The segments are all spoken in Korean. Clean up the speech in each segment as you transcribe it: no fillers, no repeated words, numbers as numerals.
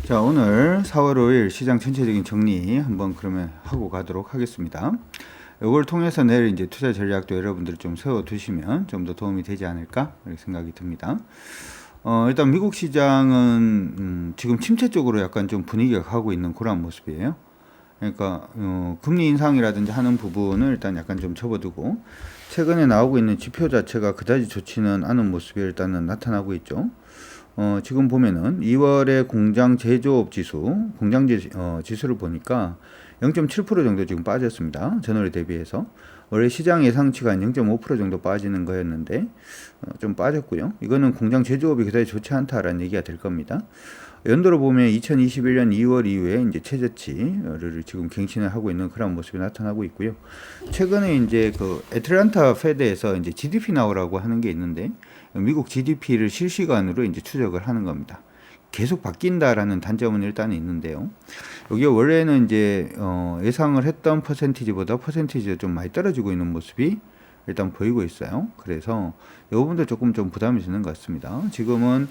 자, 오늘 4월 5일 시장 전체적인 정리 한번 그러면 하고 가도록 하겠습니다. 이걸 통해서 내일 이제 투자 전략도 여러분들이 좀 세워 두시면 좀 더 도움이 되지 않을까 이렇게 생각이 듭니다. 일단 미국 시장은 지금 침체 쪽으로 약간 좀 분위기가 가고 있는 그런 모습이에요. 그러니까 금리 인상이라든지 하는 부분을 일단 약간 좀 접어두고 최근에 나오고 있는 지표 자체가 그다지 좋지는 않은 모습이 일단은 나타나고 있죠. 지금 보면은 2월에 공장 제조업 지수, 지수를 보니까 0.7% 정도 지금 빠졌습니다. 전월에 대비해서. 원래 시장 예상치가 한 0.5% 정도 빠지는 거였는데 좀 빠졌고요. 이거는 공장 제조업이 그다지 좋지 않다라는 얘기가 될 겁니다. 연도로 보면 2021년 2월 이후에 이제 최저치를 지금 갱신을 하고 있는 그런 모습이 나타나고 있고요. 최근에 이제 그 애틀란타 페드에서 이제 GDP 나오라고 하는 게 있는데 미국 GDP를 실시간으로 이제 추적을 하는 겁니다. 계속 바뀐다라는 단점은 일단 있는데요. 여기 원래는 이제 예상을 했던 퍼센티지가 좀 많이 떨어지고 있는 모습이 일단 보이고 있어요. 그래서 이 부분도 조금 좀 부담이 되는 것 같습니다. 지금은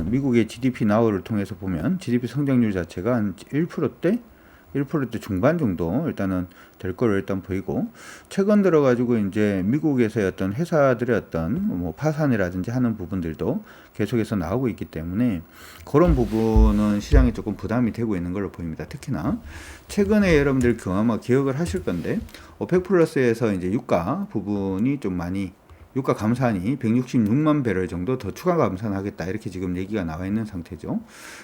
미국의 GDP 나우를 통해서 보면 GDP 성장률 자체가 한 1% 중반 정도 일단은 될 거로 일단 보이고, 최근 들어가지고 이제 미국에서의 어떤 회사들의 어떤 뭐 파산이라든지 하는 부분들도 계속해서 나오고 있기 때문에 그런 부분은 시장에 조금 부담이 되고 있는 걸로 보입니다. 특히나 최근에 여러분들 아마 기억을 하실 건데 오펙 플러스에서 이제 유가 부분이 좀 많이 유가 감산이 166만 배럴 정도 더 추가 감산하겠다 이렇게 지금 얘기가 나와 있는 상태죠.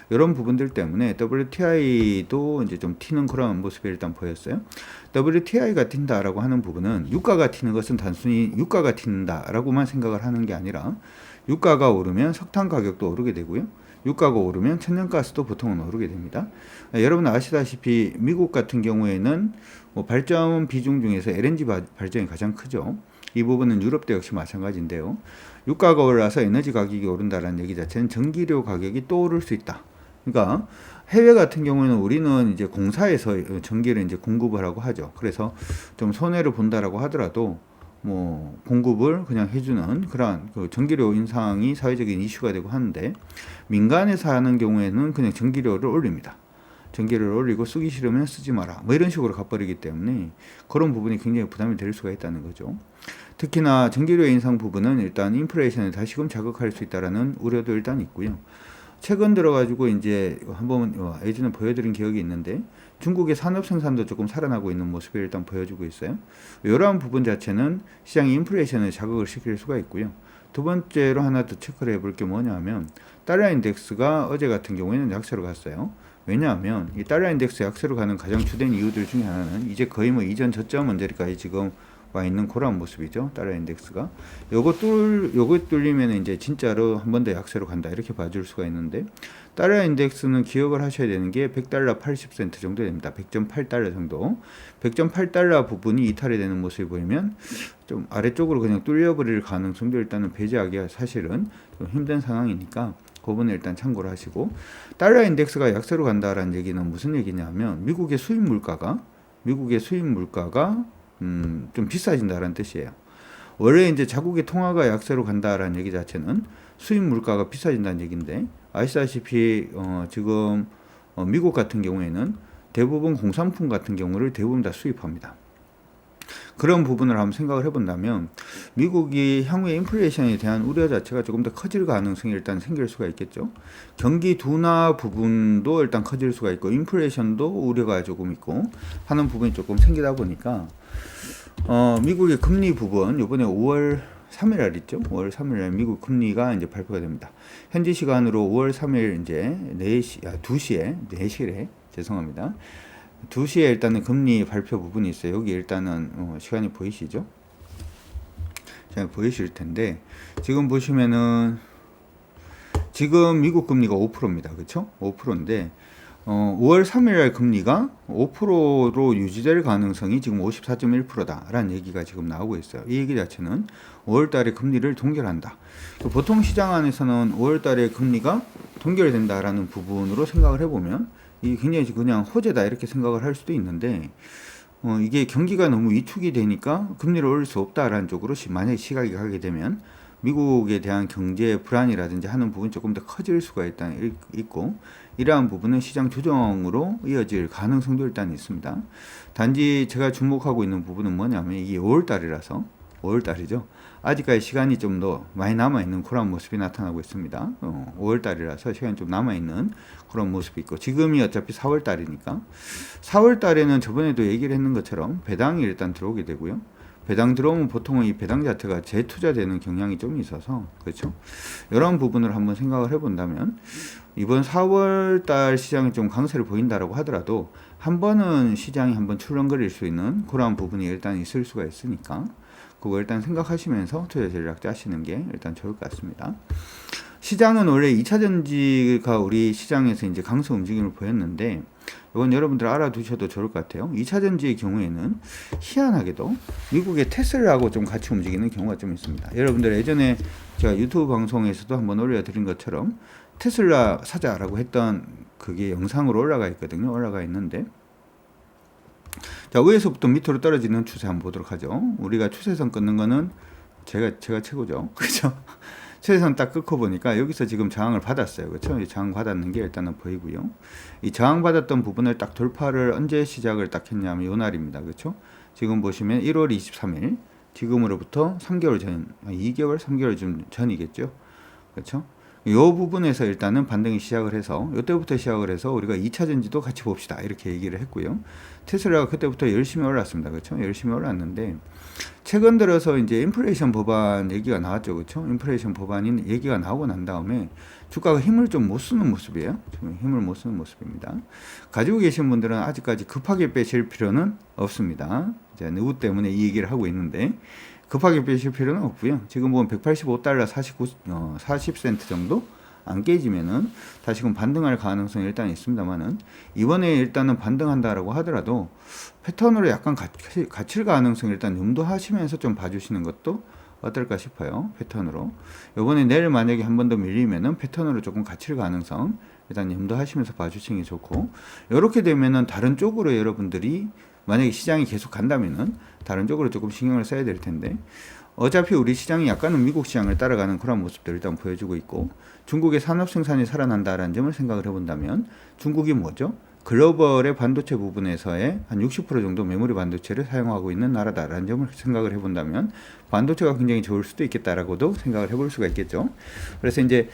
이런 부분들 때문에 WTI도 이제 좀 튀는 그런 모습이 일단 보였어요. WTI가 튄다라고 하는 부분은 유가가 튀는 것은 단순히 유가가 튄다라고만 생각을 하는 게 아니라 유가가 오르면 석탄 가격도 오르게 되고요. 유가가 오르면 천연가스도 보통은 오르게 됩니다. 여러분 아시다시피 미국 같은 경우에는 뭐 발전 비중 중에서 LNG 발전이 가장 크죠. 이 부분은 유럽도 역시 마찬가지인데요. 유가가 올라서 에너지 가격이 오른다라는 얘기 자체는 전기료 가격이 또 오를 수 있다. 그러니까 해외 같은 경우에는 우리는 이제 공사에서 전기를 이제 공급을 하고 하죠. 그래서 좀 손해를 본다라고 하더라도 뭐 공급을 그냥 해주는 그러한 그 전기료 인상이 사회적인 이슈가 되고 하는데, 민간에서 하는 경우에는 그냥 전기료를 올립니다. 전기료를 올리고 쓰기 싫으면 쓰지 마라 뭐 이런 식으로 가버리기 때문에 그런 부분이 굉장히 부담이 될 수가 있다는 거죠. 특히나 전기료 인상 부분은 일단 인플레이션을 다시금 자극할 수 있다라는 우려도 일단 있고요. 최근 들어가지고 이제 한번 예전에 보여드린 기억이 있는데 중국의 산업 생산도 조금 살아나고 있는 모습을 일단 보여주고 있어요. 이러한 부분 자체는 시장의 인플레이션을 자극을 시킬 수가 있고요. 두 번째로 하나 더 체크를 해볼 게 뭐냐면 달러 인덱스가 어제 같은 경우에는 약세로 갔어요. 왜냐하면 이 달러 인덱스 약세로 가는 가장 주된 이유들 중에 하나는 이제 거의 뭐 이전 저점 언저리까지 지금 와 있는 그런 모습이죠. 달러 인덱스가 요거 뚫리면 이제 진짜로 한 번 더 약세로 간다 이렇게 봐줄 수가 있는데, 달러 인덱스는 기억을 하셔야 되는 게 100달러 80센트 정도 됩니다. 100.8달러 정도. 100.8달러 부분이 이탈이 되는 모습이 보이면 좀 아래쪽으로 그냥 뚫려버릴 가능성도 일단은 배제하기가 사실은 좀 힘든 상황이니까 그 부분을 일단 참고를 하시고, 달러 인덱스가 약세로 간다라는 얘기는 무슨 얘기냐면 미국의 수입 물가가 좀 비싸진다라는 뜻이에요. 원래 이제 자국의 통화가 약세로 간다라는 얘기 자체는 수입 물가가 비싸진다는 얘기인데, 아시다시피 지금 미국 같은 경우에는 대부분 공산품 같은 경우를 대부분 다 수입합니다. 그런 부분을 한번 생각을 해본다면 미국이 향후에 인플레이션에 대한 우려 자체가 조금 더 커질 가능성이 일단 생길 수가 있겠죠. 경기 둔화 부분도 일단 커질 수가 있고 인플레이션도 우려가 조금 있고 하는 부분이 조금 생기다 보니까 미국의 금리 부분 이번에 5월 3일 있죠. 5월 3일 미국 금리가 이제 발표가 됩니다. 현지 시간으로 5월 3일 이제 4시에 죄송합니다. 2시에 일단은 금리 발표 부분이 있어요. 여기 일단은 시간이 보이시죠? 잘 보이실 텐데 지금 보시면은 지금 미국 금리가 5%입니다. 그렇죠? 5%인데 5월 3일 금리가 5%로 유지될 가능성이 지금 54.1%다라는 얘기가 지금 나오고 있어요. 이 얘기 자체는 5월 달에 금리를 동결한다. 보통 시장 안에서는 5월 달에 금리가 동결된다라는 부분으로 생각을 해보면 이게 굉장히 그냥 호재다 이렇게 생각을 할 수도 있는데, 이게 경기가 너무 위축이 되니까 금리를 올릴 수 없다라는 쪽으로 만약에 시각이 가게 되면 미국에 대한 경제 불안이라든지 하는 부분이 조금 더 커질 수가 있고 이러한 부분은 시장 조정으로 이어질 가능성도 일단 있습니다. 단지 제가 주목하고 있는 부분은 뭐냐면 이게 5월달이라서 5월달이죠. 아직까지 시간이 좀 더 많이 남아있는 그런 모습이 나타나고 있습니다. 5월달이라서 시간이 좀 남아있는 그런 모습이 있고 지금이 어차피 4월달이니까 4월달에는 저번에도 얘기를 했는 것처럼 배당이 일단 들어오게 되고요. 배당 들어오면 보통은 이 배당 자체가 재투자되는 경향이 좀 있어서 그렇죠. 이런 부분을 한번 생각을 해본다면 이번 4월달 시장이 좀 강세를 보인다라고 하더라도 한 번은 시장이 한번 출렁거릴 수 있는 그런 부분이 일단 있을 수가 있으니까 그거 일단 생각하시면서 투자 전략 짜시는 게 일단 좋을 것 같습니다. 시장은 원래 2차 전지가 우리 시장에서 이제 강세 움직임을 보였는데 이건 여러분들 알아두셔도 좋을 것 같아요. 2차 전지의 경우에는 희한하게도 미국의 테슬라하고 좀 같이 움직이는 경우가 좀 있습니다. 여러분들 예전에 제가 유튜브 방송에서도 한번 올려드린 것처럼 테슬라 사자라고 했던 그게 영상으로 올라가 있거든요. 올라가 있는데 자, 위에서부터 밑으로 떨어지는 추세 한번 보도록 하죠. 우리가 추세선 끊는 거는 제가 최고죠. 그죠? 추세선 딱 끊고 보니까 여기서 지금 저항을 받았어요. 그렇죠? 이 저항 받았는 게 일단은 보이고요. 이 저항 받았던 부분을 딱 돌파를 언제 시작을 딱 했냐면 요 날입니다. 그렇죠? 지금 보시면 1월 23일 지금으로부터 3개월 전, 2개월, 3개월 좀 전이겠죠. 그렇죠? 이 부분에서 일단은 반등이 시작을 해서 이때부터 시작을 해서 우리가 2차 전지도 같이 봅시다 이렇게 얘기를 했고요. 테슬라가 그때부터 열심히 올랐습니다. 그렇죠? 열심히 올랐는데 최근 들어서 이제 인플레이션 법안 얘기가 나왔죠. 그렇죠? 인플레이션 법안이 얘기가 나오고 난 다음에 주가가 힘을 좀 못 쓰는 모습이에요. 힘을 못 쓰는 모습입니다. 가지고 계신 분들은 아직까지 급하게 빼실 필요는 없습니다. 이제 누구 때문에 이 얘기를 하고 있는데 급하게 빼실 필요는 없고요. 지금 보면 185달러 40센트 정도 안 깨지면은 다시금 반등할 가능성이 일단 있습니다만은 이번에 일단은 반등한다라고 하더라도 패턴으로 약간 갇힐 가능성을 일단 염두하시면서 좀 봐주시는 것도 어떨까 싶어요. 패턴으로 이번에 내일 만약에 한 번 더 밀리면은 패턴으로 조금 갇힐 가능성 일단 염두하시면서 봐주시는 게 좋고 이렇게 되면은 다른 쪽으로 여러분들이 만약에 시장이 계속 간다면은 다른 쪽으로 조금 신경을 써야 될 텐데 어차피 우리 시장이 약간은 미국 시장을 따라가는 그런 모습들을 일단 보여주고 있고 중국의 산업 생산이 살아난다라는 점을 생각을 해본다면 중국이 뭐죠? 글로벌의 반도체 부분에서의 한 60% 정도 메모리 반도체를 사용하고 있는 나라다라는 점을 생각을 해본다면 반도체가 굉장히 좋을 수도 있겠다라고도 생각을 해볼 수가 있겠죠. 그래서 이제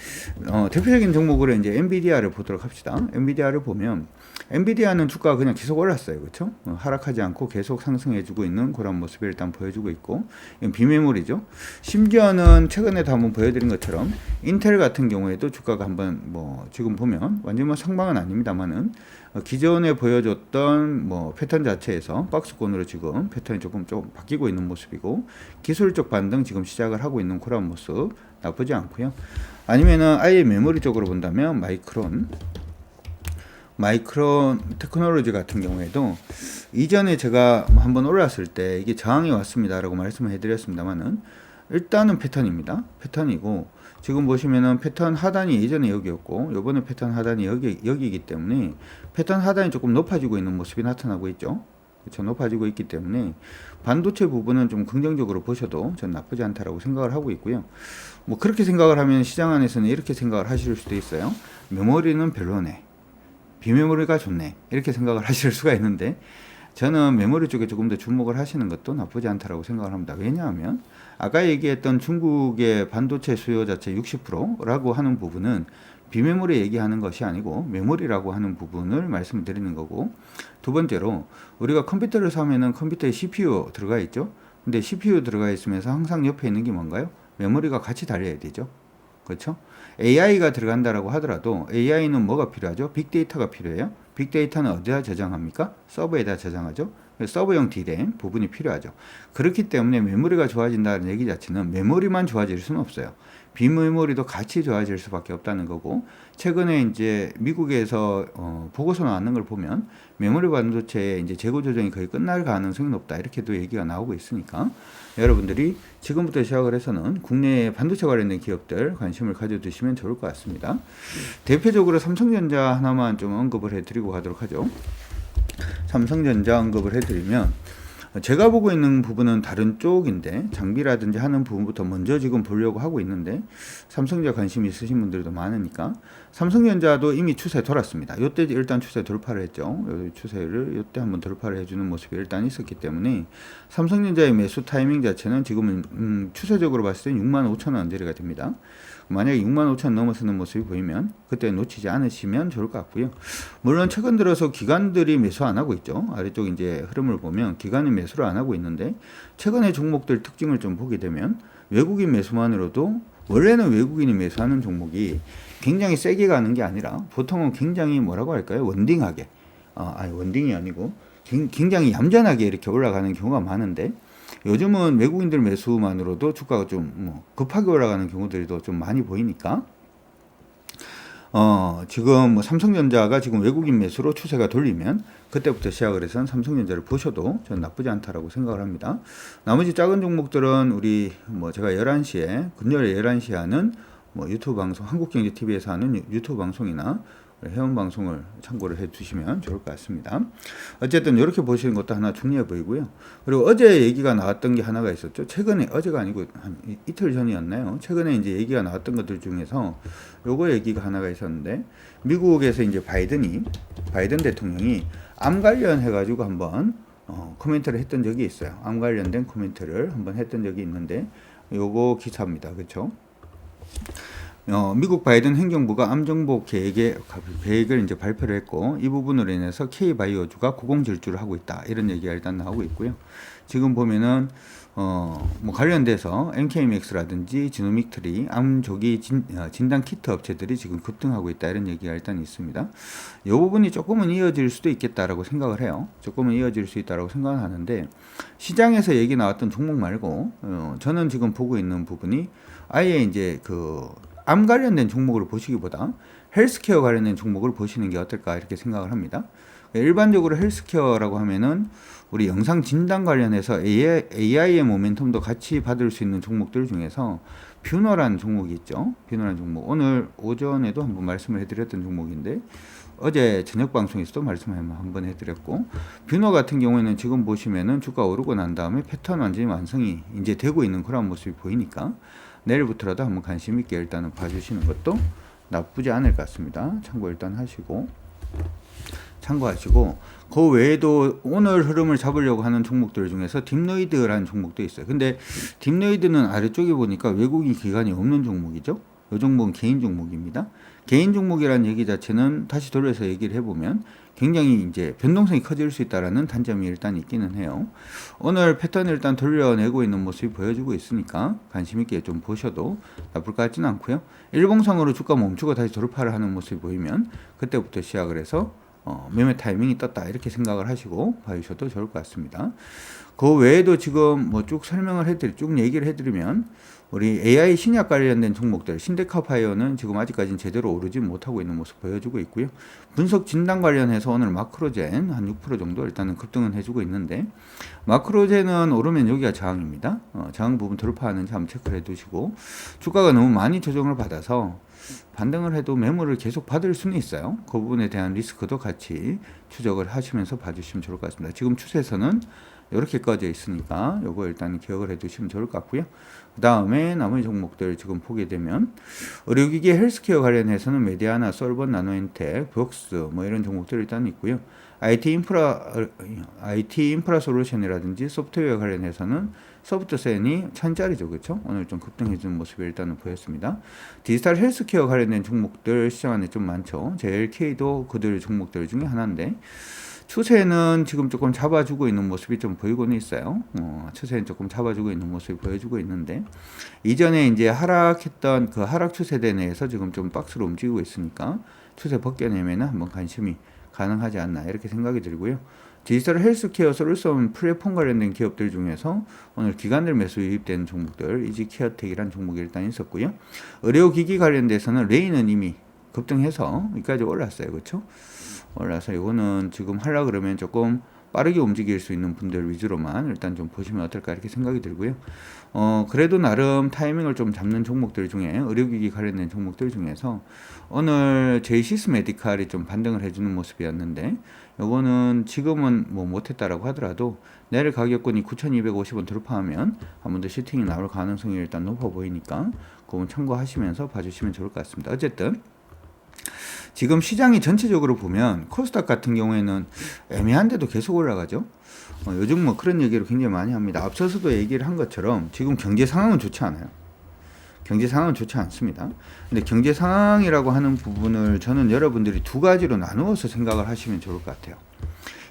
대표적인 종목으로 이제 엔비디아를 보도록 합시다. 엔비디아를 보면 엔비디아는 주가가 그냥 계속 올랐어요. 그렇죠? 하락하지 않고 계속 상승해주고 있는 그런 모습을 일단 보여주고 있고 이건 비메모리죠. 심지어는 최근에도 한번 보여드린 것처럼 인텔 같은 경우에도 주가가 한번 뭐 지금 보면 완전 뭐 상방은 아닙니다만은 기존에 보여줬던 뭐 패턴 자체에서 박스권으로 지금 패턴이 조금 바뀌고 있는 모습이고 기술적 반등 지금 시작을 하고 있는 그런 모습 나쁘지 않고요. 아니면은 아예 메모리 쪽으로 본다면 마이크론 테크놀로지 같은 경우에도 이전에 제가 한번 올랐을 때 이게 저항이 왔습니다라고 말씀을 해드렸습니다만은 일단은 패턴입니다. 패턴이고 지금 보시면은 패턴 하단이 예전에 여기였고 요번에 패턴 하단이 여기이기 때문에 패턴 하단이 조금 높아지고 있는 모습이 나타나고 있죠. 그렇죠? 높아지고 있기 때문에 반도체 부분은 좀 긍정적으로 보셔도 전 나쁘지 않다라고 생각을 하고 있고요. 뭐 그렇게 생각을 하면 시장 안에서는 이렇게 생각을 하실 수도 있어요. 메모리는 별로네. 비메모리가 좋네. 이렇게 생각을 하실 수가 있는데 저는 메모리 쪽에 조금 더 주목을 하시는 것도 나쁘지 않다라고 생각을 합니다. 왜냐하면 아까 얘기했던 중국의 반도체 수요 자체 60%라고 하는 부분은 비메모리 얘기하는 것이 아니고 메모리라고 하는 부분을 말씀드리는 거고 두 번째로 우리가 컴퓨터를 사면은 컴퓨터에 CPU 들어가 있죠. 근데 CPU 들어가 있으면서 항상 옆에 있는 게 뭔가요? 메모리가 같이 달려야 되죠. 그렇죠? AI가 들어간다라고 하더라도 AI는 뭐가 필요하죠? 빅데이터가 필요해요. 빅데이터는 어디다 저장합니까? 서버에다 저장하죠. 서버용 D램 부분이 필요하죠. 그렇기 때문에 메모리가 좋아진다는 얘기 자체는 메모리만 좋아질 수는 없어요. 비메모리도 같이 좋아질 수밖에 없다는 거고 최근에 이제 미국에서 보고서 나왔는 걸 보면 메모리 반도체의 이제 재고 조정이 거의 끝날 가능성이 높다 이렇게도 얘기가 나오고 있으니까 여러분들이 지금부터 시작을 해서는 국내 반도체 관련된 기업들 관심을 가져두시면 좋을 것 같습니다. 대표적으로 삼성전자 하나만 좀 언급을 해드리고 가도록 하죠. 삼성전자 언급을 해드리면 제가 보고 있는 부분은 다른 쪽인데 장비라든지 하는 부분부터 먼저 지금 보려고 하고 있는데 삼성전자 관심 있으신 분들도 많으니까 삼성전자도 이미 추세 돌았습니다. 이때 일단 추세 돌파를 했죠. 요 추세를 이때 한번 돌파를 해주는 모습이 일단 있었기 때문에 삼성전자의 매수 타이밍 자체는 지금은 추세적으로 봤을 때 65,000원 거래가 됩니다. 만약에 65,000원 넘어서는 모습이 보이면 그때 놓치지 않으시면 좋을 것 같고요. 물론 최근 들어서 기관들이 매수 안 하고 있죠. 아래쪽 이제 흐름을 보면 기관이 매수를 안 하고 있는데 최근의 종목들 특징을 좀 보게 되면 외국인 매수만으로도 원래는 외국인이 매수하는 종목이 굉장히 세게 가는 게 아니라 보통은 굉장히 뭐라고 할까요? 원딩하게 원딩이 아니고 굉장히 얌전하게 이렇게 올라가는 경우가 많은데 요즘은 외국인들 매수만으로도 주가가 좀 급하게 올라가는 경우들이 좀 많이 보이니까 지금 삼성전자가 지금 외국인 매수로 추세가 돌리면 그때부터 시작을 해서 삼성전자를 보셔도 저는 나쁘지 않다라고 생각을 합니다. 나머지 작은 종목들은 우리 제가 11시에 금요일 11시에 하는 유튜브 방송 한국경제TV에서 하는 유튜브 방송이나 회원 방송을 참고를 해 두시면 좋을 것 같습니다. 어쨌든 이렇게 보시는 것도 하나 중요해 보이고요. 그리고 어제 얘기가 나왔던 게 하나가 있었죠. 최근에 어제가 아니고 한 이틀 전이었나요? 최근에 이제 얘기가 나왔던 것들 중에서 요거 얘기가 하나가 있었는데 미국에서 이제 바이든 대통령이 암 관련해 가지고 한번 코멘트를 했던 적이 있어요. 암 관련된 코멘트를 한번 했던 적이 있는데 요거 기사입니다. 그렇죠? 미국 바이든 행정부가 암정보 계획을 이제 발표를 했고 이 부분으로 인해서 K바이오주가 고공질주를 하고 있다 이런 얘기가 일단 나오고 있고요. 지금 보면은 관련돼서 NK맥스라든지 지노믹트리 암조기 진단 키트 업체들이 지금 급등하고 있다 이런 얘기가 일단 있습니다. 이 부분이 조금은 이어질 수도 있겠다라고 생각을 해요. 조금은 이어질 수 있다라고 생각을 하는데 시장에서 얘기 나왔던 종목 말고 저는 지금 보고 있는 부분이 아예 이제 암 관련된 종목을 보시기보다 헬스케어 관련된 종목을 보시는 게 어떨까 이렇게 생각을 합니다. 일반적으로 헬스케어라고 하면은 우리 영상 진단 관련해서 AI의 모멘텀도 같이 받을 수 있는 종목들 중에서 뷰너라는 종목이 있죠. 뷰너라는 종목. 오늘 오전에도 한번 말씀을 해드렸던 종목인데 어제 저녁 방송에서도 말씀을 한번 해드렸고 뷰너 같은 경우에는 지금 보시면은 주가 오르고 난 다음에 패턴 완전히 완성이 이제 되고 있는 그런 모습이 보이니까 내일부터라도 한번 관심 있게 일단은 봐주시는 것도 나쁘지 않을 것 같습니다. 참고 일단 참고하시고 그 외에도 오늘 흐름을 잡으려고 하는 종목들 중에서 딥노이드라는 종목도 있어요. 근데 딥노이드는 아래쪽에 보니까 외국인 기관이 없는 종목이죠. 이 종목은 개인 종목입니다. 개인 종목이라는 얘기 자체는 다시 돌려서 얘기를 해보면 굉장히 이제 변동성이 커질 수 있다라는 단점이 일단 있기는 해요. 오늘 패턴을 일단 돌려내고 있는 모습이 보여주고 있으니까 관심 있게 좀 보셔도 나쁠 것 같지는 않고요. 일봉상으로 주가 멈추고 다시 돌파를 하는 모습이 보이면 그때부터 시작을 해서 매매 타이밍이 떴다 이렇게 생각을 하시고 봐주셔도 좋을 것 같습니다. 그 외에도 지금 쭉 쭉 얘기를 해드리면 우리 AI 신약 관련된 종목들 신데카파이어는 지금 아직까지는 제대로 오르지 못하고 있는 모습 보여주고 있고요. 분석 진단 관련해서 오늘 마크로젠 한 6% 정도 일단은 급등은 해주고 있는데 마크로젠은 오르면 여기가 저항입니다. 저항 부분 돌파하는지 한번 체크를 해두시고 주가가 너무 많이 조정을 받아서 반등을 해도 매물을 계속 받을 수는 있어요. 그 부분에 대한 리스크도 같이 추적을 하시면서 봐주시면 좋을 것 같습니다. 지금 추세선은 이렇게 꺼져 있으니까 요거 일단 기억을 해두시면 좋을 것 같고요. 그 다음에 나머지 종목들 지금 보게 되면 의료기기 헬스케어 관련해서는 메디아나 솔번 나노엔텍 브옥스 이런 종목들 일단 있고요. IT 인프라 솔루션이라든지 소프트웨어 관련해서는 소프트센이 1000짜리죠. 그렇죠? 오늘 좀 급등해주는 모습이 일단은 보였습니다. 디지털 헬스케어 관련된 종목들 시장 안에 좀 많죠. JLK도 그들 종목들 중에 하나인데 추세는 지금 조금 잡아주고 있는 모습이 좀 보이고는 있어요. 추세는 조금 잡아주고 있는 모습이 보여주고 있는데 이전에 이제 하락했던 그 하락 추세대 내에서 지금 좀 박스로 움직이고 있으니까 추세 벗겨내면은 한번 관심이 가능하지 않나 이렇게 생각이 들고요. 디지털 헬스케어 솔루션 플랫폼 관련된 기업들 중에서 오늘 기관들 매수 유입된 종목들 이지케어텍이라는 종목이 일단 있었고요. 의료기기 관련돼서는 레인은 이미 급등해서 여기까지 올랐어요. 그렇죠? 올라서 이거는 지금 하려 그러면 조금 빠르게 움직일 수 있는 분들 위주로만 일단 좀 보시면 어떨까 이렇게 생각이 들고요. 그래도 나름 타이밍을 좀 잡는 종목들 중에 의료기기 관련된 종목들 중에서 오늘 제이시스 메디칼이 좀 반등을 해주는 모습이었는데 요거는 지금은 뭐 못했다라고 하더라도 내일 가격권이 9,250원 돌파하면 한 번 더 슈팅이 나올 가능성이 일단 높아 보이니까 그건 참고하시면서 봐주시면 좋을 것 같습니다. 어쨌든 지금 시장이 전체적으로 보면 코스닥 같은 경우에는 애매한데도 계속 올라가죠. 요즘 뭐 그런 얘기를 굉장히 많이 합니다. 앞서서도 얘기를 한 것처럼 지금 경제 상황은 좋지 않아요. 경제 상황은 좋지 않습니다. 근데 경제 상황이라고 하는 부분을 저는 여러분들이 두 가지로 나누어서 생각을 하시면 좋을 것 같아요.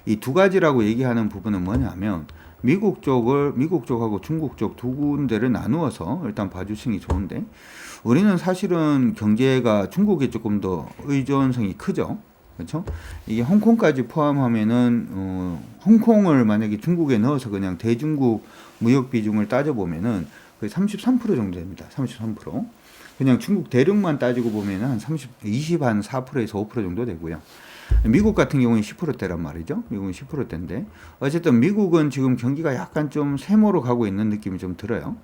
이 두 가지라고 얘기하는 부분은 뭐냐면 미국 쪽하고 중국 쪽 두 군데를 나누어서 일단 봐주시는 게 좋은데 우리는 사실은 경제가 중국에 조금 더 의존성이 크죠. 그렇죠? 이게 홍콩까지 포함하면은 홍콩을 만약에 중국에 넣어서 그냥 대중국 무역 비중을 따져보면은 거의 33% 정도 됩니다. 33%. 그냥 중국 대륙만 따지고 보면은 한 24%에서 5% 정도 되고요. 미국 같은 경우는 10%대란 말이죠. 미국은 10%대인데 어쨌든 미국은 지금 경기가 약간 좀 세모로 가고 있는 느낌이 좀 들어요.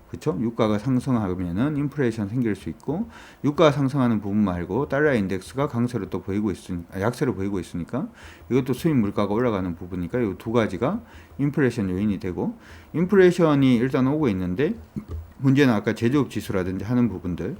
그렇죠? 유가가 상승하면은 인플레이션 생길 수 있고 유가가 상승하는 부분 말고 달러 인덱스가 강세로 또 보이고 있으니까 약세로 보이고 있으니까 이것도 수입 물가가 올라가는 부분이니까 이 두 가지가 인플레이션 요인이 되고 인플레이션이 일단 오고 있는데 문제는 아까 제조업 지수라든지 하는 부분들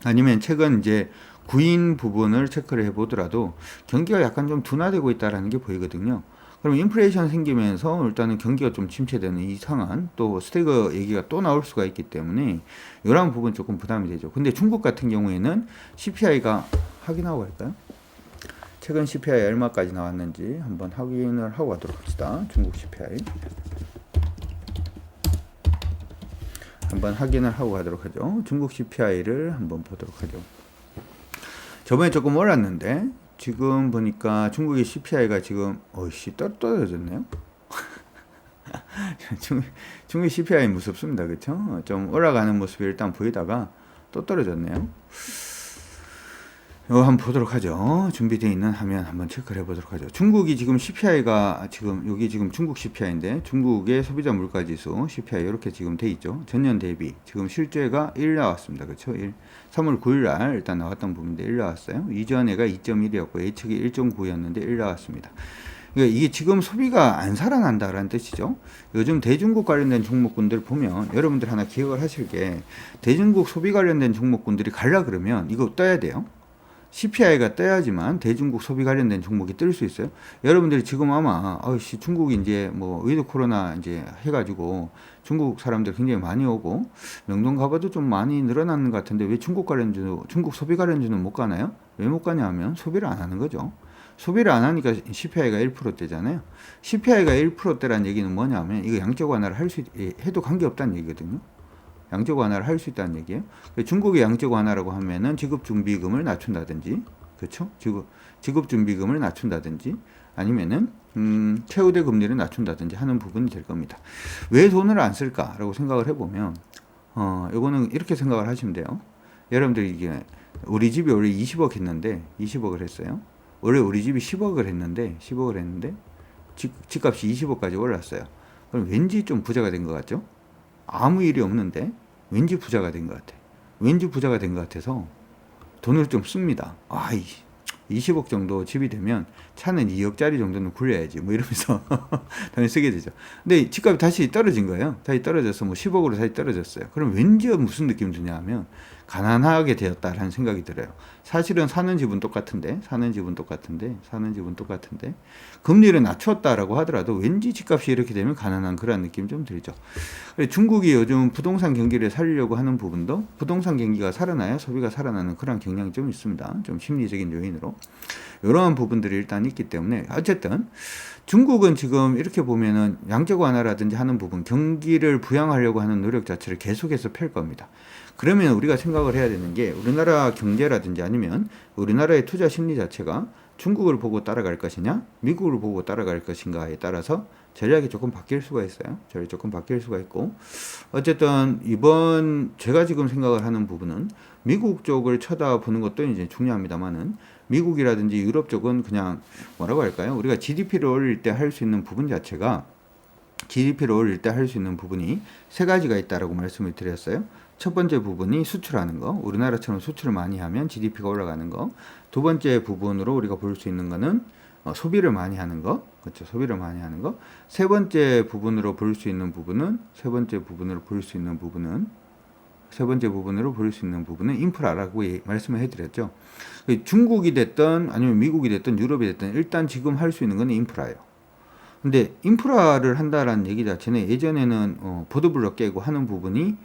아니면 최근 이제 구인 부분을 체크를 해보더라도 경기가 약간 좀 둔화되고 있다라는 게 보이거든요. 그럼 인플레이션 생기면서 일단은 경기가 좀 침체되는 이상한 또 스태그 얘기가 또 나올 수가 있기 때문에 이런 부분 조금 부담이 되죠. 근데 중국 같은 경우에는 CPI가 확인하고 갈까요? 최근 CPI 얼마까지 나왔는지 한번 확인을 하고 가도록 합시다. 중국 CPI 한번 확인을 하고 가도록 하죠. 중국 CPI를 한번 보도록 하죠. 저번에 조금 올랐는데 지금 보니까 중국의 CPI가 지금 떨어졌네요. 중국 CPI 무섭습니다. 그렇죠? 좀 올라가는 모습이 일단 보이다가 또 떨어졌네요. 이거 한번 보도록 하죠. 준비되어 있는 화면 한번 체크를 해보도록 하죠. 중국이 지금 CPI가 지금 여기 지금 중국 CPI인데 중국의 소비자 물가지수 CPI 이렇게 지금 돼 있죠. 전년 대비 지금 실제가 1 나왔습니다. 그렇죠? 1. 3월 9일 날 일단 나왔던 부분인데 1 나왔어요. 이전에가 2.1이었고 예측이 1.9였는데 1 나왔습니다. 그러니까 이게 지금 소비가 안 살아난다라는 뜻이죠. 요즘 대중국 관련된 종목군들 보면 여러분들 하나 기억을 하실 게 대중국 소비 관련된 종목군들이 갈라 그러면 이거 떠야 돼요. CPI가 떠야지만 대중국 소비 관련된 종목이 뜰 수 있어요. 여러분들이 지금 아마 중국이 이제 뭐 위드 코로나 이제 해가지고 중국 사람들 굉장히 많이 오고 명동 가봐도 좀 많이 늘어나는 것 같은데 왜 중국 소비 관련주는 못 가나요? 왜 못 가냐 하면 소비를 안 하는 거죠. 소비를 안 하니까 CPI가 1%대잖아요. CPI가 1%대라는 얘기는 뭐냐면 이거 양적 완화를 해도 관계없다는 얘기거든요. 양적 완화를 할 수 있다는 얘기예요. 중국의 양적 완화라고 하면은 지급 준비금을 낮춘다든지, 그렇죠? 지급 준비금을 낮춘다든지, 아니면은 최우대 금리를 낮춘다든지 하는 부분이 될 겁니다. 왜 돈을 안 쓸까라고 생각을 해보면, 이거는 이렇게 생각을 하시면 돼요. 여러분들이 이게 우리 집이 원래 20억 했는데 20억을 했어요. 원래 우리 집이 10억을 했는데 집값이 20억까지 올랐어요. 그럼 왠지 좀 부자가 된 것 같죠? 아무 일이 없는데 왠지 부자가 된 것 같아. 왠지 부자가 된 것 같아서 돈을 좀 씁니다. 20억 정도 집이 되면 차는 2억짜리 정도는 굴려야지 뭐 이러면서 돈을 쓰게 되죠. 근데 집값이 다시 떨어진 거예요. 다시 떨어져서 뭐 10억으로 다시 떨어졌어요. 그럼 왠지 무슨 느낌이 드냐 하면 가난하게 되었다라는 생각이 들어요. 사실은 사는 집은 똑같은데 금리를 낮췄다라고 하더라도 왠지 집값이 이렇게 되면 가난한 그런 느낌 좀 들죠. 중국이 요즘 부동산 경기를 살리려고 하는 부분도 부동산 경기가 살아나야 소비가 살아나는 그런 경향이 좀 있습니다. 좀 심리적인 요인으로 이러한 부분들이 일단 있기 때문에 어쨌든 중국은 지금 이렇게 보면은 양적 완화라든지 하는 부분 경기를 부양하려고 하는 노력 자체를 계속해서 펼 겁니다. 그러면 우리가 생각을 해야 되는 게 우리나라 경제라든지 아니면 우리나라의 투자 심리 자체가 중국을 보고 따라갈 것이냐 미국을 보고 따라갈 것인가에 따라서 전략이 조금 바뀔 수가 있어요. 전략이 조금 바뀔 수가 있고 어쨌든 이번 제가 지금 생각을 하는 부분은 미국 쪽을 쳐다보는 것도 이제 중요합니다만은 미국이라든지 유럽 쪽은 그냥 뭐라고 할까요? 우리가 GDP를 올릴 때 할 수 있는 부분 자체가 GDP를 올릴 때 할 수 있는 부분이 세 가지가 있다라고 말씀을 드렸어요. 첫 번째 부분이 수출하는 거. 우리나라처럼 수출을 많이 하면 GDP가 올라가는 거. 두 번째 부분으로 우리가 볼 수 있는 거는 소비를 많이 하는 거. 그렇죠. 소비를 많이 하는 거. 세 번째 부분으로 볼 수 있는 부분은 인프라라고 말씀을 해드렸죠. 중국이 됐든 아니면 미국이 됐든 유럽이 됐든 일단 지금 할 수 있는 건 인프라예요. 근데 인프라를 한다라는 얘기 자체는 예전에는 보도블럭 깨고 하는 부분이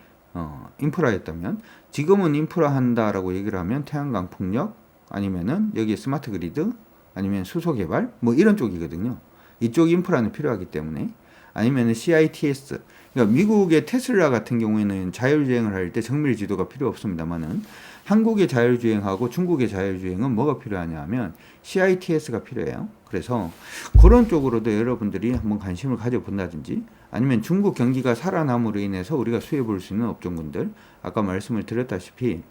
인프라였다면 지금은 인프라 한다라고 얘기를 하면 태양광 풍력 아니면은 여기에 스마트 그리드 아니면 수소 개발 뭐 이런 쪽이거든요. 이쪽 인프라는 필요하기 때문에 아니면은 CITS 그러니까 미국의 테슬라 같은 경우에는 자율주행을 할 때 정밀 지도가 필요 없습니다만은 한국의 자율주행하고 중국의 자율주행은 뭐가 필요하냐 하면 CITS가 필요해요. 그래서 그런 쪽으로도 여러분들이 한번 관심을 가져본다든지 아니면 중국 경기가 살아남으로 인해서 우리가 수혜해 볼 수 있는 업종군들 아까 말씀을 드렸다시피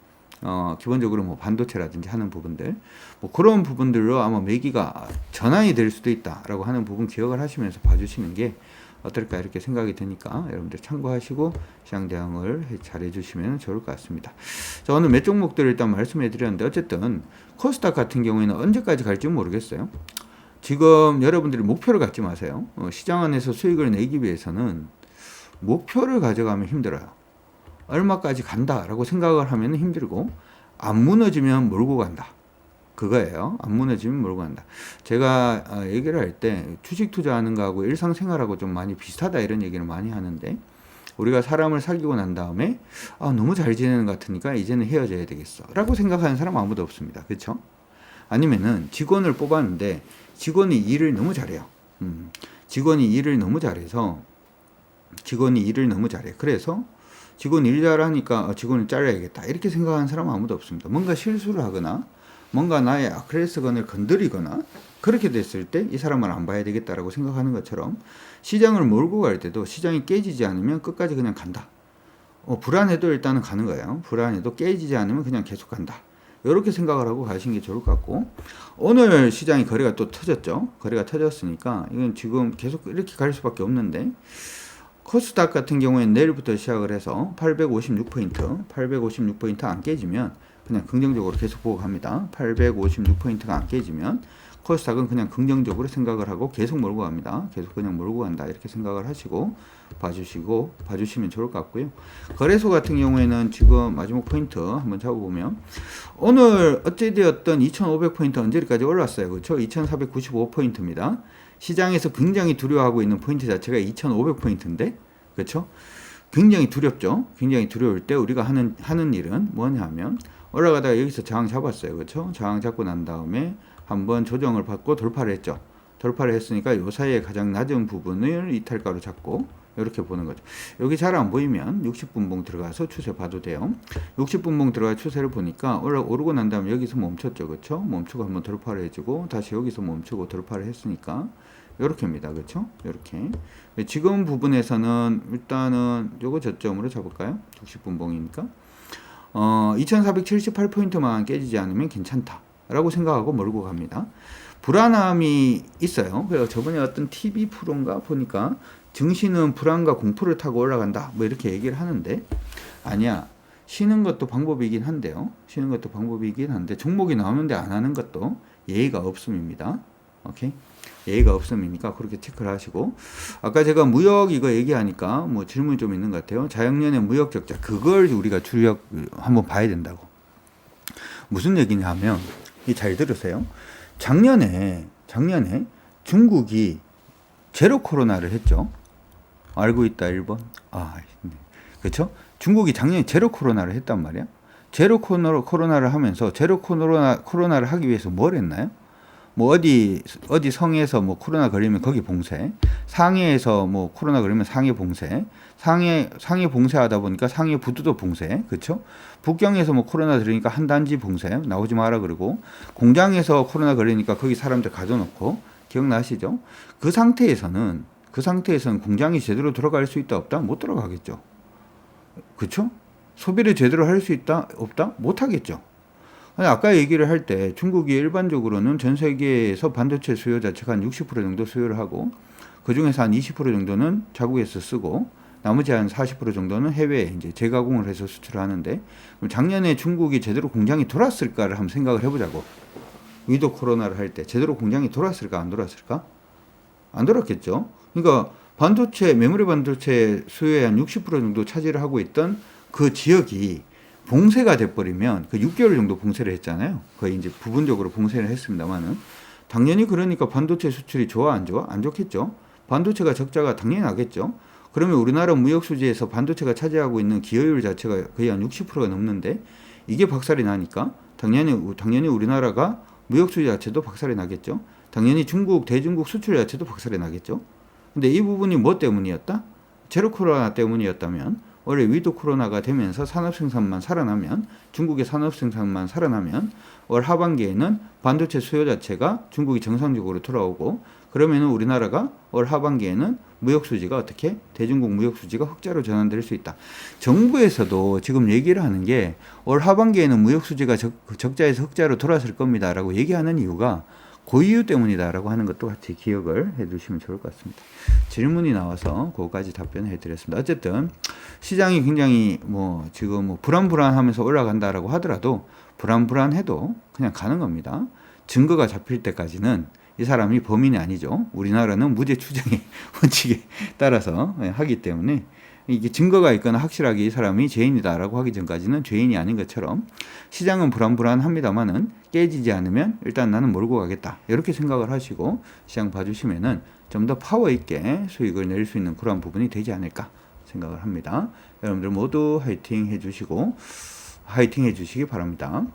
기본적으로 뭐 반도체라든지 하는 부분들 뭐 그런 부분들로 아마 매기가 전환이 될 수도 있다라고 하는 부분 기억을 하시면서 봐주시는 게 어떨까 이렇게 생각이 드니까 여러분들 참고하시고 시장 대응을 잘 해주시면 좋을 것 같습니다. 자, 오늘 몇 종목들을 일단 말씀해 드렸는데 어쨌든 코스닥 같은 경우에는 언제까지 갈지 모르겠어요. 지금 여러분들이 목표를 갖지 마세요. 시장 안에서 수익을 내기 위해서는 목표를 가져가면 힘들어요. 얼마까지 간다라고 생각을 하면 힘들고 안 무너지면 몰고 간다. 그거예요. 안 무너지면 몰고 간다. 제가 얘기를 할 때 주식 투자하는 거하고 일상생활하고 좀 많이 비슷하다 이런 얘기를 많이 하는데 우리가 사람을 사귀고 난 다음에 너무 잘 지내는 것 같으니까 이제는 헤어져야 되겠어 라고 생각하는 사람 아무도 없습니다. 그렇죠? 아니면은 직원을 뽑았는데 직원이 일을 너무 잘해요. 직원이 일을 너무 잘해. 그래서 직원 일 잘하니까 직원을 잘라야겠다 이렇게 생각하는 사람은 아무도 없습니다. 뭔가 실수를 하거나 뭔가 나의 아크레스건을 건드리거나 그렇게 됐을 때 이 사람을 안 봐야 되겠다라고 생각하는 것처럼 시장을 몰고 갈 때도 시장이 깨지지 않으면 끝까지 그냥 간다. 불안해도 일단은 가는 거예요. 불안해도 깨지지 않으면 그냥 계속 간다. 이렇게 생각을 하고 가시는 게 좋을 것 같고 오늘 시장이 거래가 또 터졌죠. 거래가 터졌으니까 이건 지금 계속 이렇게 갈 수밖에 없는데 코스닥 같은 경우에는 내일부터 시작을 해서 856포인트 안 깨지면 그냥 긍정적으로 계속 보고 갑니다. 856포인트가 안 깨지면 코스닥은 그냥 긍정적으로 생각을 하고 계속 몰고 갑니다. 계속 그냥 몰고 간다 이렇게 생각을 하시고 봐주시면 좋을 것 같고요. 거래소 같은 경우에는 지금 마지막 포인트 한번 잡아보면 오늘 어찌되었던 2500포인트 언제까지 올랐어요. 그렇죠? 2495포인트입니다. 시장에서 굉장히 두려워하고 있는 포인트 자체가 2500포인트인데 그렇죠? 굉장히 두렵죠. 굉장히 두려울 때 우리가 하는 일은 뭐냐면 올라가다가 여기서 저항 잡았어요. 그렇죠? 저항 잡고 난 다음에 한번 조정을 받고 돌파를 했죠. 돌파를 했으니까 이 사이에 가장 낮은 부분을 이탈가로 잡고 이렇게 보는 거죠. 여기 잘 안 보이면 60분봉 들어가서 추세 봐도 돼요. 60분봉 들어가 추세를 보니까 오르고 난 다음에 여기서 멈췄죠. 그렇죠? 멈추고 한번 돌파를 해주고 다시 여기서 멈추고 돌파를 했으니까 이렇게입니다. 그렇죠? 이렇게. 지금 부분에서는 일단은 요거 저점으로 잡을까요? 60분봉이니까. 2478포인트만 깨지지 않으면 괜찮다라고 생각하고 몰고 갑니다. 불안함이 있어요. 그래서 저번에 어떤 TV 프로인가 보니까 증시는 불안과 공포를 타고 올라간다. 뭐 이렇게 얘기를 하는데 아니야. 쉬는 것도 방법이긴 한데요. 쉬는 것도 방법이긴 한데 종목이 나오는데 안 하는 것도 예의가 없음입니다. 오케이? 예의가 없음이니까 그렇게 체크를 하시고 아까 제가 무역 이거 얘기하니까 뭐 질문이 좀 있는 것 같아요. 자연년의 무역 적자 그걸 우리가 주력 한번 봐야 된다고. 무슨 얘기냐 하면 잘 들으세요. 작년에 중국이 제로 코로나를 했죠. 알고 있다 1번. 그렇죠? 중국이 작년에 제로 코로나를 했단 말이야. 제로 코로나를 하면서 제로 코로나를 하기 위해서 뭘 했나요? 뭐 어디 성에서 뭐 코로나 걸리면 거기 봉쇄, 상해에서 뭐 코로나 걸리면 상해 봉쇄, 상해 봉쇄하다 보니까 상해 부두도 봉쇄, 그렇죠? 북경에서 뭐 코로나 들으니까 한 단지 봉쇄, 나오지 마라 그러고 공장에서 코로나 걸리니까 거기 사람들 가둬놓고 기억나시죠? 그 상태에서는 공장이 제대로 돌아갈 수 있다 없다 못 돌아가겠죠, 그렇죠? 소비를 제대로 할 수 있다 없다 못 하겠죠. 아니, 아까 얘기를 할 때 중국이 일반적으로는 전 세계에서 반도체 수요 자체가 한 60% 정도 수요를 하고 그 중에서 한 20% 정도는 자국에서 쓰고 나머지 한 40% 정도는 해외에 이제 재가공을 해서 수출을 하는데 그럼 작년에 중국이 제대로 공장이 돌았을까를 한번 생각을 해보자고. 위도 코로나를 할 때 제대로 공장이 돌았을까 안 돌았을까? 안 돌았겠죠. 그러니까 반도체 메모리 반도체 수요의 한 60% 정도 차지를 하고 있던 그 지역이 봉쇄가 돼버리면 그 6개월 정도 봉쇄를 했잖아요. 거의 이제 부분적으로 봉쇄를 했습니다만은 당연히 그러니까 반도체 수출이 좋아 안 좋아? 안 좋겠죠. 반도체가 적자가 당연히 나겠죠. 그러면 우리나라 무역 수지에서 반도체가 차지하고 있는 기여율 자체가 거의 한 60%가 넘는데 이게 박살이 나니까 당연히 우리나라가 무역 수지 자체도 박살이 나겠죠. 당연히 대중국 수출 자체도 박살이 나겠죠. 근데 이 부분이 뭐 때문이었다? 제로 코로나 때문이었다면 원래 위도 코로나가 되면서 산업 생산만 살아나면 중국의 산업 생산만 살아나면 올 하반기에는 반도체 수요 자체가 중국이 정상적으로 돌아오고 그러면 우리나라가 올 하반기에는 무역 수지가 어떻게 대중국 무역 수지가 흑자로 전환될 수 있다. 정부에서도 지금 얘기를 하는 게 올 하반기에는 무역 수지가 적자에서 흑자로 돌아설 겁니다라고 얘기하는 이유가 그 이유 때문이다라고 하는 것도 같이 기억을 해두시면 좋을 것 같습니다. 질문이 나와서 그거까지 답변해 드렸습니다. 어쨌든 시장이 굉장히 지금 불안불안하면서 올라간다라고 하더라도 불안불안해도 그냥 가는 겁니다. 증거가 잡힐 때까지는 이 사람이 범인이 아니죠. 우리나라는 무죄 추정의 원칙에 따라서 하기 때문에 이게 증거가 있거나 확실하게 이 사람이 죄인이다라고 하기 전까지는 죄인이 아닌 것처럼 시장은 불안불안합니다만은 깨지지 않으면 일단 나는 몰고 가겠다. 이렇게 생각을 하시고 시장 봐주시면은 좀 더 파워 있게 수익을 낼 수 있는 그러한 부분이 되지 않을까 생각을 합니다. 여러분들 모두 화이팅 해주시기 바랍니다.